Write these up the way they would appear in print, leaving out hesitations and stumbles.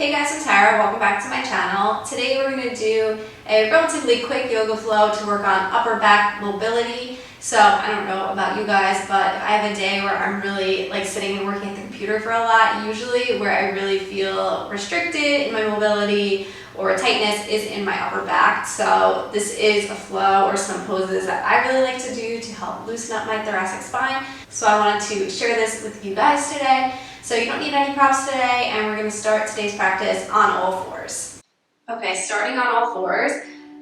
Hey guys, I'm Tara. Welcome back to my channel. Today we're going to do a relatively quick yoga flow to work on upper back mobility. So I don't know about you guys, but if I have a day where I'm really sitting and working at the computer for a lot, usually where I really feel restricted in my mobility or tightness is in my upper back. So this is a flow or some poses that I really like to do to help loosen up my thoracic spine. So I wanted to share this with you guys today. So you don't need any props today, and we're going to start today's practice on all fours. Okay, starting on all fours.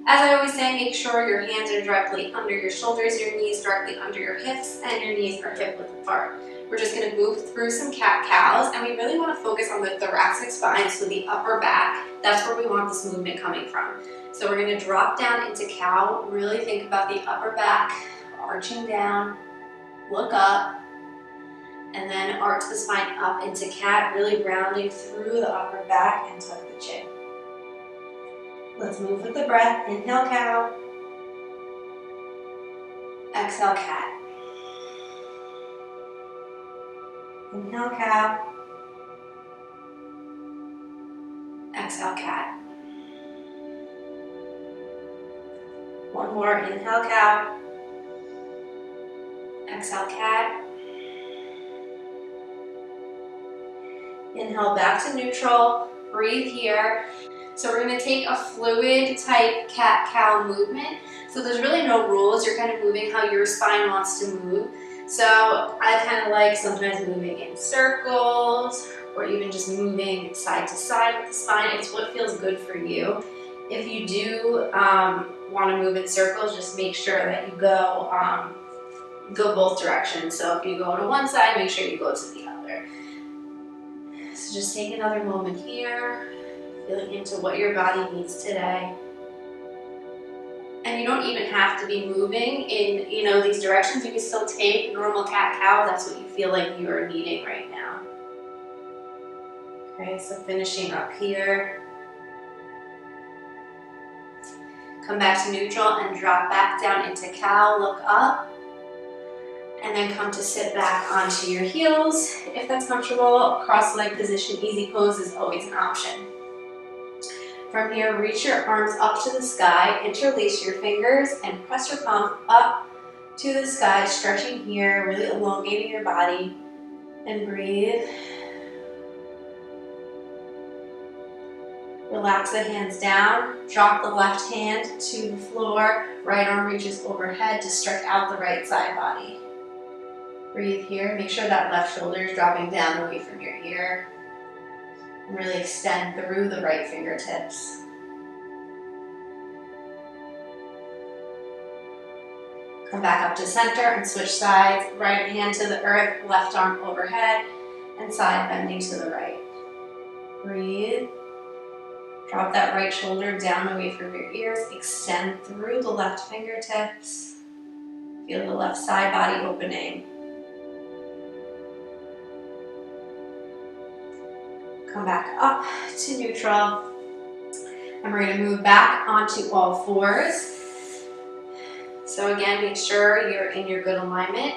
As I always say, make sure your hands are directly under your shoulders, your knees directly under your hips, and your knees are hip width apart. We're just going to move through some cat-cows, and we really want to focus on the thoracic spine, so the upper back. That's where we want this movement coming from. So we're going to drop down into cow. Really think about the upper back, arching down, look up, and then arch the spine up into cat, really rounding through the upper back and tuck the chin. Let's move with the breath. Inhale, cow. Exhale, cat. Inhale, cow. Exhale, cat. One more. Inhale, cow. Exhale, cat. Inhale back to neutral. Breathe here. So we're going to take a fluid type cat-cow movement. So there's really no rules. You're kind of moving how your spine wants to move. So I kind of like sometimes moving in circles or even just moving side to side with the spine. It's what feels good for you. If you do want to move in circles, just make sure that you go both directions. So if you go to one side, make sure you go to the other. So just take another moment here, feeling into what your body needs today. And you don't even have to be moving in, these directions. You can still take normal cat-cow. That's what you feel like you are needing right now. Okay, so finishing up here. Come back to neutral and drop back down into cow. Look up. And then come to sit back onto your heels. If that's comfortable, cross-leg position, easy pose is always an option. From here, reach your arms up to the sky, interlace your fingers, and press your palm up to the sky, stretching here, really elongating your body, and breathe. Relax the hands down, drop the left hand to the floor, right arm reaches overhead to stretch out the right side body. Breathe here, make sure that left shoulder is dropping down away from your ear. And really extend through the right fingertips. Come back up to center and switch sides. Right hand to the earth, left arm overhead, and side bending to the right. Breathe. Drop that right shoulder down away from your ears. Extend through the left fingertips. Feel the left side body opening. Come back up to neutral. And we're going to move back onto all fours. So again, make sure you're in your good alignment.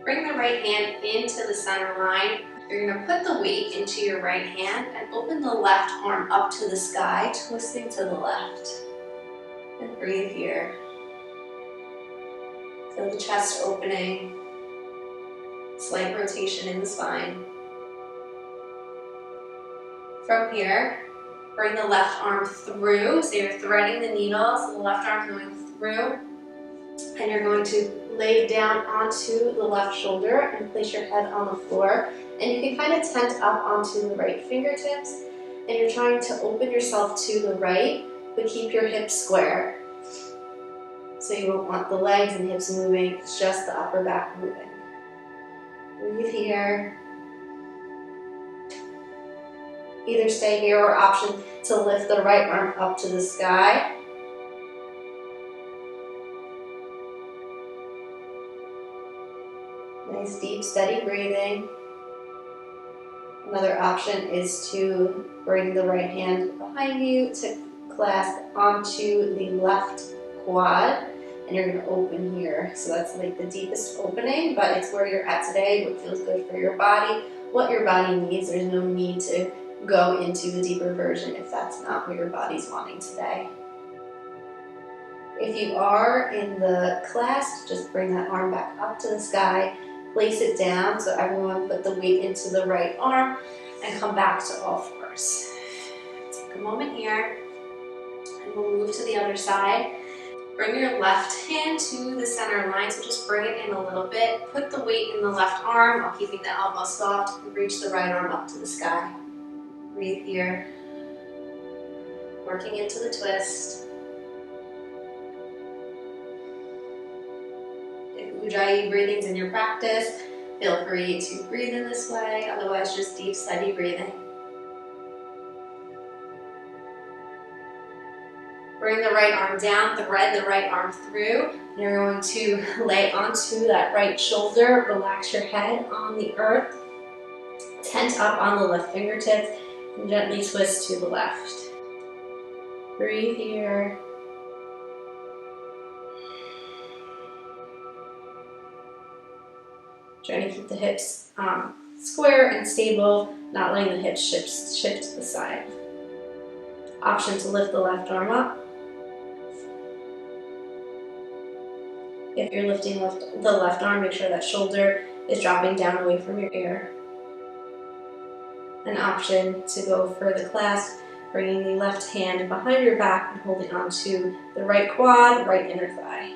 Bring the right hand into the center line. You're going to put the weight into your right hand and open the left arm up to the sky, twisting to the left. And breathe here. Feel the chest opening. Slight rotation in the spine. From here, bring the left arm through, so you're threading the needle, so the left arm going through, and you're going to lay down onto the left shoulder and place your head on the floor, and you can kind of tent up onto the right fingertips, and you're trying to open yourself to the right, but keep your hips square. So you won't want the legs and hips moving, it's just the upper back moving. Breathe here. Either stay here or option to lift the right arm up to the sky. Nice deep steady breathing. Another option is to bring the right hand behind you to clasp onto the left quad, and you're going to open here. So that's like the deepest opening, but it's where you're at today, what feels good for your body, what your body needs. There's no need to go into the deeper version if that's not what your body's wanting today. If you are in the clasp, just bring that arm back up to the sky, place it down, so everyone put the weight into the right arm, and come back to all fours. Take a moment here, and we'll move to the other side. Bring your left hand to the center line, so just bring it in a little bit. Put the weight in the left arm while keeping the elbow soft, and reach the right arm up to the sky. Breathe here, working into the twist. If Ujjayi breathing's in your practice, feel free to breathe in this way, otherwise just deep, steady breathing. Bring the right arm down, thread the right arm through. And you're going to lay onto that right shoulder, relax your head on the earth, tent up on the left fingertips, and gently twist to the left. Breathe here. Trying to keep the hips square and stable, not letting the hips shift to the side. Option to lift the left arm up. If you're lifting the left arm, make sure that shoulder is dropping down away from your ear. An option to go for the clasp, bringing the left hand behind your back and holding onto the right quad, right inner thigh.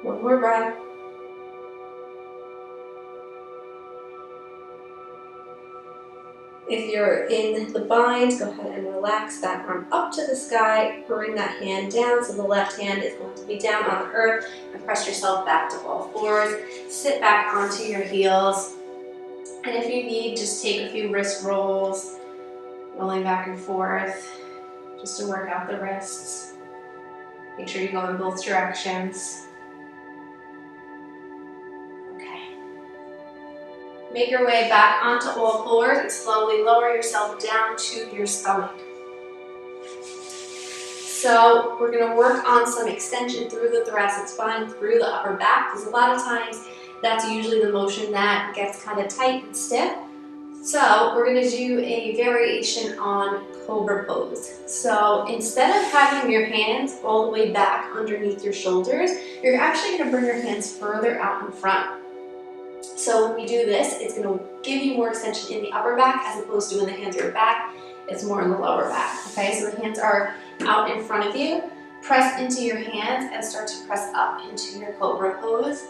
One more breath. If you're in the bind, go ahead and relax that arm up to the sky. Bring that hand down, so the left hand is going to be down on the earth, and press yourself back to all fours. Sit back onto your heels. And if you need, just take a few wrist rolls, rolling back and forth, just to work out the wrists. Make sure you go in both directions. Make your way back onto all fours and slowly lower yourself down to your stomach. So we're going to work on some extension through the thoracic spine, through the upper back, because a lot of times that's usually the motion that gets kind of tight and stiff. So we're going to do a variation on cobra pose. So instead of having your hands all the way back underneath your shoulders, you're actually going to bring your hands further out in front. So when we do this, it's going to give you more extension in the upper back as opposed to when the hands are back, it's more in the lower back. Okay, so the hands are out in front of you. Press into your hands and start to press up into your cobra pose.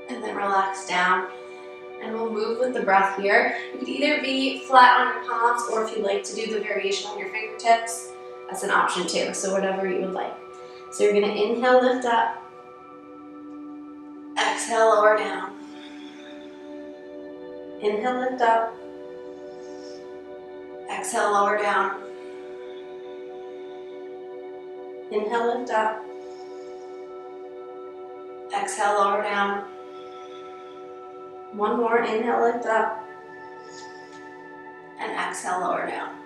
And then relax down. And we'll move with the breath here. You could either be flat on your palms, or if you like to do the variation on your fingertips, that's an option too. So whatever you would like. So you're going to inhale, lift up. Exhale, lower down. Inhale, lift up. Exhale, lower down. Inhale, lift up. Exhale, lower down. One more, inhale, lift up. And exhale, lower down.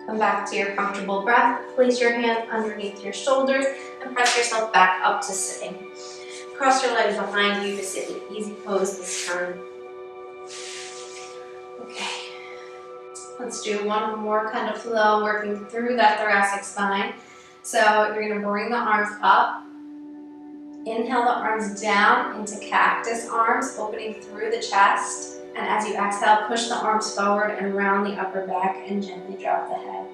Come back to your comfortable breath. Place your hands underneath your shoulders and press yourself back up to sitting. Cross your legs behind you to sit in easy pose this time. Okay, let's do one more kind of flow, working through that thoracic spine. So you're going to bring the arms up. Inhale the arms down into cactus arms, opening through the chest. And as you exhale, push the arms forward and round the upper back and gently drop the head.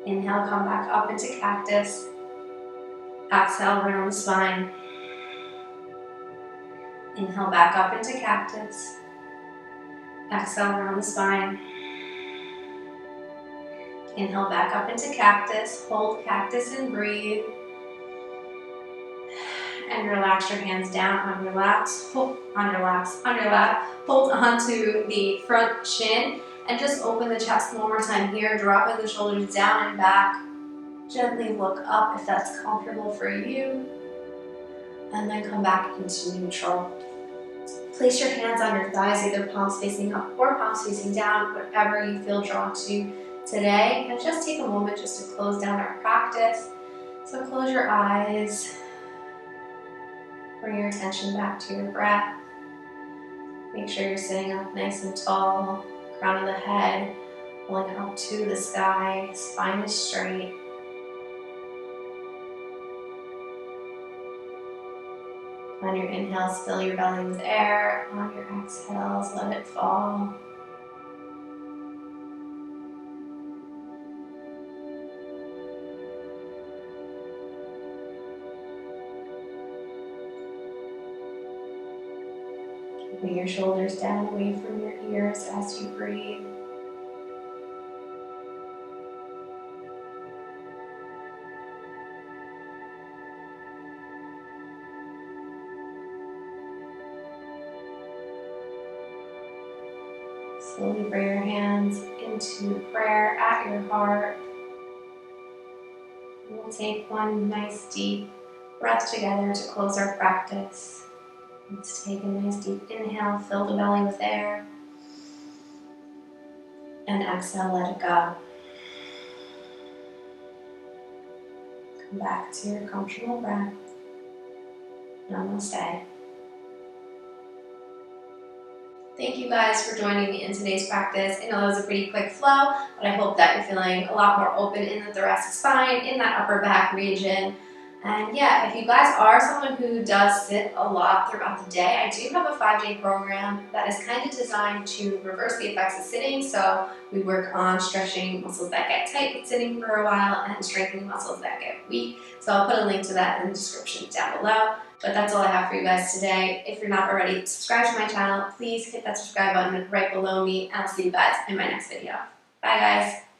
Inhale, come back up into cactus. Exhale, round the spine. Inhale, back up into cactus. Exhale, round the spine. Inhale, back up into cactus. Hold cactus and breathe. And relax your hands down on your laps, hold on your lap. Hold onto the front shin and just open the chest one more time here, dropping the shoulders down and back. Gently look up if that's comfortable for you. And then come back into neutral. Place your hands on your thighs, either palms facing up or palms facing down, whatever you feel drawn to today. And just take a moment just to close down our practice. So close your eyes, bring your attention back to your breath. Make sure you're sitting up nice and tall, crown of the head pulling up to the sky, spine is straight. On your inhales, fill your belly with air. On your exhales, let it fall. Keeping your shoulders down away from your ears as you breathe. Slowly bring your hands into prayer at your heart. We'll take one nice deep breath together to close our practice. Let's take a nice deep inhale, fill the belly with air. And exhale, let it go. Come back to your comfortable breath. Namaste. Thank you guys for joining me in today's practice. I know that was a pretty quick flow, but I hope that you're feeling a lot more open in the thoracic spine, in that upper back region. And yeah, if you guys are someone who does sit a lot throughout the day, I do have a 5-day program that is kind of designed to reverse the effects of sitting. So we work on stretching muscles that get tight with sitting for a while and strengthening muscles that get weak. So I'll put a link to that in the description down below. But that's all I have for you guys today. If you're not already subscribed to my channel, please hit that subscribe button right below me, and I'll see you guys in my next video. Bye guys.